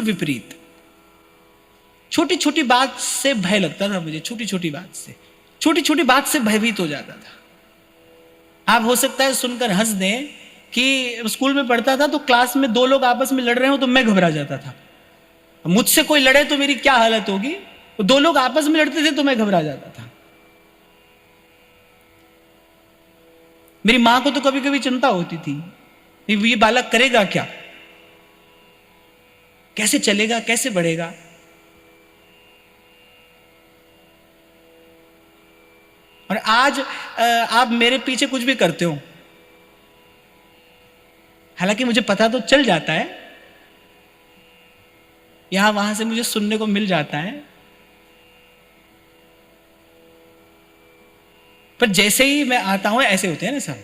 विपरीत। छोटी छोटी बात से भय लगता था मुझे, छोटी छोटी बात से भयभीत हो जाता था। आप हो सकता है सुनकर हंस दें कि स्कूल में पढ़ता था तो क्लास में 2 लोग आपस में लड़ रहे हो तो मैं घबरा जाता था। मुझसे कोई लड़े तो मेरी क्या हालत होगी, तो 2 लोग आपस में लड़ते थे तो मैं घबरा जाता था। मेरी मां को तो कभी कभी चिंता होती थी, ये बालक करेगा क्या, कैसे चलेगा, कैसे बढ़ेगा। और आज आप मेरे पीछे कुछ भी करते हो, हालांकि मुझे पता तो चल जाता है, यहां वहां से मुझे सुनने को मिल जाता है, पर जैसे ही मैं आता हूं ऐसे होते हैं ना सब।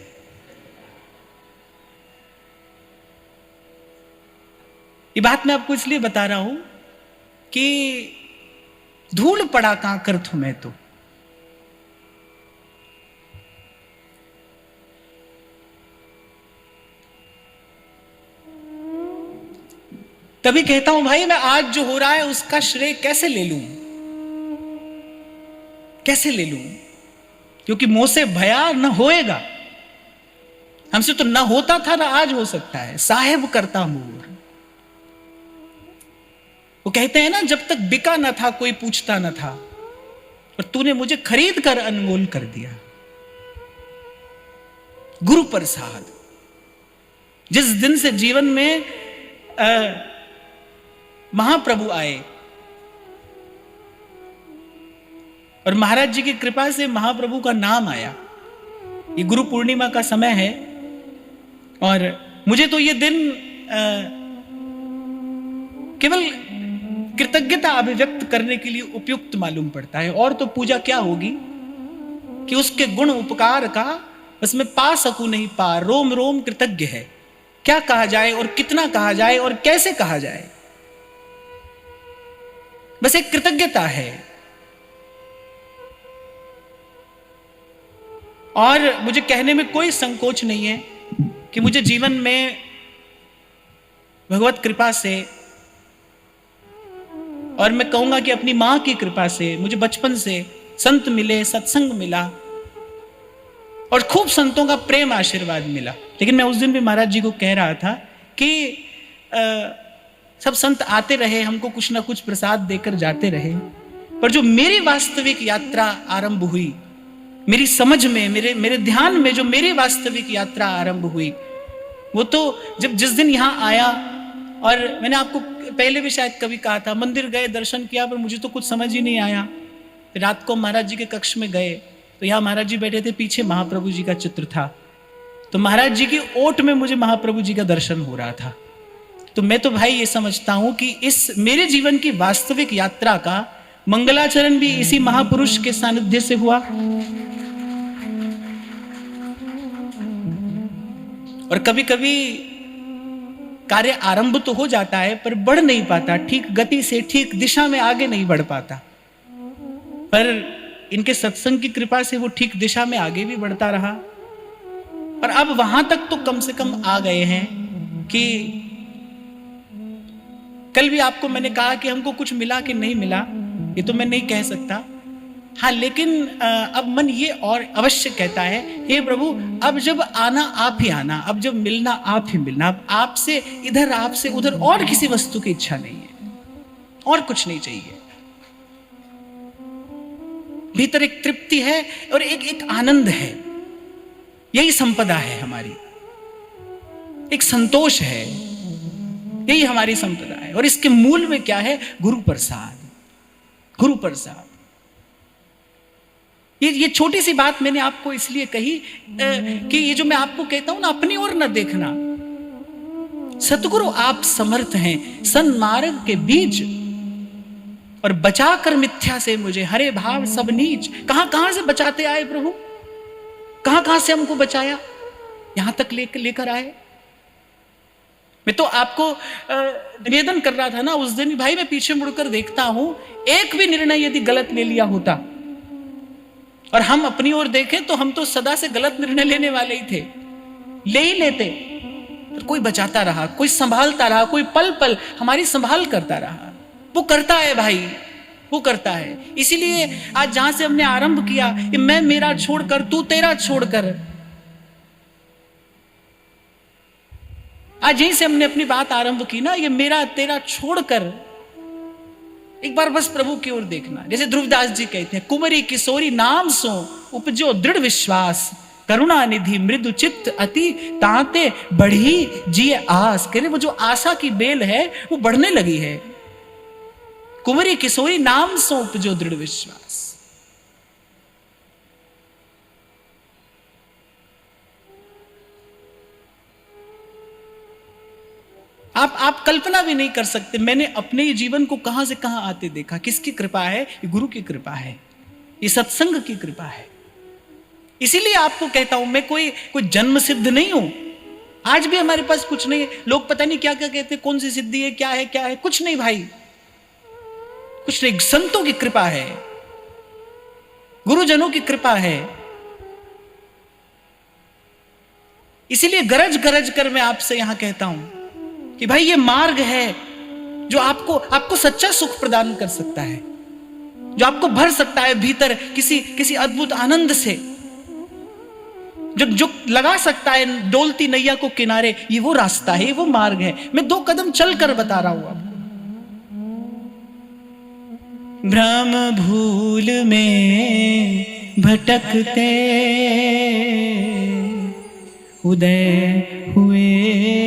ये बात मैं आपको इसलिए बता रहा हूं कि धूल पड़ा कांकर तुम्हें तो, तभी कहता हूं भाई मैं आज जो हो रहा है उसका श्रेय कैसे ले लूं, क्योंकि मुंह से भया न होएगा। हमसे तो न होता था ना आज हो सकता है। साहेब करता मोर, वो कहते हैं ना जब तक बिका न था कोई पूछता न था, और तूने मुझे खरीद कर अनमोल कर दिया। गुरु प्रसाद। जिस दिन से जीवन में महाप्रभु आए और महाराज जी की कृपा से महाप्रभु का नाम आया, ये गुरु पूर्णिमा का समय है, और मुझे तो ये दिन केवल कृतज्ञता अभिव्यक्त करने के लिए उपयुक्त मालूम पड़ता है। और तो पूजा क्या होगी कि उसके गुण उपकार का बस मैं पा सकूं नहीं पार, रोम रोम कृतज्ञ है। क्या कहा जाए और कितना कहा जाए और कैसे कहा जाए, बस एक कृतज्ञता है। और मुझे कहने में कोई संकोच नहीं है कि मुझे जीवन में भगवत कृपा से, और मैं कहूंगा कि अपनी मां की कृपा से, मुझे बचपन से संत मिले, सत्संग मिला और खूब संतों का प्रेम आशीर्वाद मिला। लेकिन मैं उस दिन भी महाराज जी को कह रहा था कि सब संत आते रहे, हमको कुछ ना कुछ प्रसाद देकर जाते रहे, पर जो मेरी वास्तविक यात्रा आरंभ हुई, मेरी समझ में, मेरे ध्यान में जो मेरी वास्तविक यात्रा आरंभ हुई, वो तो जब जिस दिन यहां आया, और मैंने आपको पहले भी शायद कभी कहा था, मंदिर गए, दर्शन किया, पर मुझे तो कुछ समझ ही नहीं आया। रात को महाराज जी के कक्ष में गए तो यहाँ महाराज जी बैठे थे, पीछे महाप्रभु जी का चित्र था, तो महाराज जी की ओट में मुझे महाप्रभु जी का दर्शन हो रहा था। तो मैं तो भाई ये समझता हूं कि इस मेरे जीवन की वास्तविक यात्रा का मंगलाचरण भी इसी महापुरुष के सानिध्य से हुआ। और कभी कभी कार्य आरंभ तो हो जाता है पर बढ़ नहीं पाता, ठीक गति से, ठीक दिशा में आगे नहीं बढ़ पाता, पर इनके सत्संग की कृपा से वो ठीक दिशा में आगे भी बढ़ता रहा। और अब वहां तक तो कम से कम आ गए हैं कि कल भी आपको मैंने कहा कि हमको कुछ मिला कि नहीं मिला, ये तो मैं नहीं कह सकता। हाँ, लेकिन अब मन ये और अवश्य कहता है, हे प्रभु अब जब आना आप ही आना, अब जब मिलना आप ही मिलना, अब आपसे इधर आपसे उधर और किसी वस्तु की इच्छा नहीं है, और कुछ नहीं चाहिए। भीतर एक तृप्ति है और एक आनंद है, यही संपदा है हमारी, एक संतोष है, यही हमारी संपदा है। और इसके मूल में क्या है? गुरु प्रसाद। गुरु प्रसाद। ये छोटी सी बात मैंने आपको इसलिए कही कि ये जो मैं आपको कहता हूं ना, अपनी ओर न देखना। सतगुरु आप समर्थ हैं सन्मार्ग के बीच, और बचा कर मिथ्या से मुझे हरे भाव सब नीच। कहां कहां से बचाते आए प्रभु, कहां कहां से हमको बचाया, यहां तक लेकर आए। मैं तो आपको निवेदन कर रहा था ना उस दिन, भाई मैं पीछे मुड़कर देखता हूं, एक भी निर्णय यदि गलत ले लिया होता, और हम अपनी ओर देखें तो हम तो सदा से गलत निर्णय लेने वाले ही थे, ले ही लेते। पर कोई बचाता रहा, कोई संभालता रहा, कोई पल पल हमारी संभाल करता रहा। वो करता है भाई, वो करता है। इसीलिए आज जहां से हमने आरंभ किया कि मैं मेरा छोड़कर तू तेरा छोड़कर, आज यहीं से हमने अपनी बात आरंभ की ना, ये मेरा तेरा छोड़कर एक बार बस प्रभु की ओर देखना। जैसे ध्रुवदास जी कहते हैं, कुंवरी किशोरी नाम सो उपजो दृढ़ विश्वास, करुणा निधि मृदु चित्त अति ताते बढ़ी जिए आस। कह रहे वो जो आशा की बेल है वो बढ़ने लगी है। कुंवरी किशोरी नाम सो उपजो दृढ़ विश्वास। आप कल्पना भी नहीं कर सकते, मैंने अपने जीवन को कहां से कहां आते देखा। किसकी कृपा है? ये गुरु की कृपा है, ये सत्संग की कृपा है। इसीलिए आपको कहता हूं, मैं कोई जन्म सिद्ध नहीं हूं। आज भी हमारे पास कुछ नहीं है। लोग पता नहीं क्या क्या कहते, कौन सी सिद्धि है, क्या है, कुछ नहीं भाई, कुछ नहीं। संतों की कृपा है, गुरुजनों की कृपा है। इसीलिए गरज गरज कर मैं आपसे यहां कहता हूं कि भाई ये मार्ग है जो आपको सच्चा सुख प्रदान कर सकता है, जो आपको भर सकता है भीतर किसी अद्भुत आनंद से, जो लगा सकता है डोलती नैया को किनारे। ये वो रास्ता है, ये वो मार्ग है। मैं 2 कदम चलकर बता रहा हूं आपको। भ्रम भूल में भटकते उदय हुए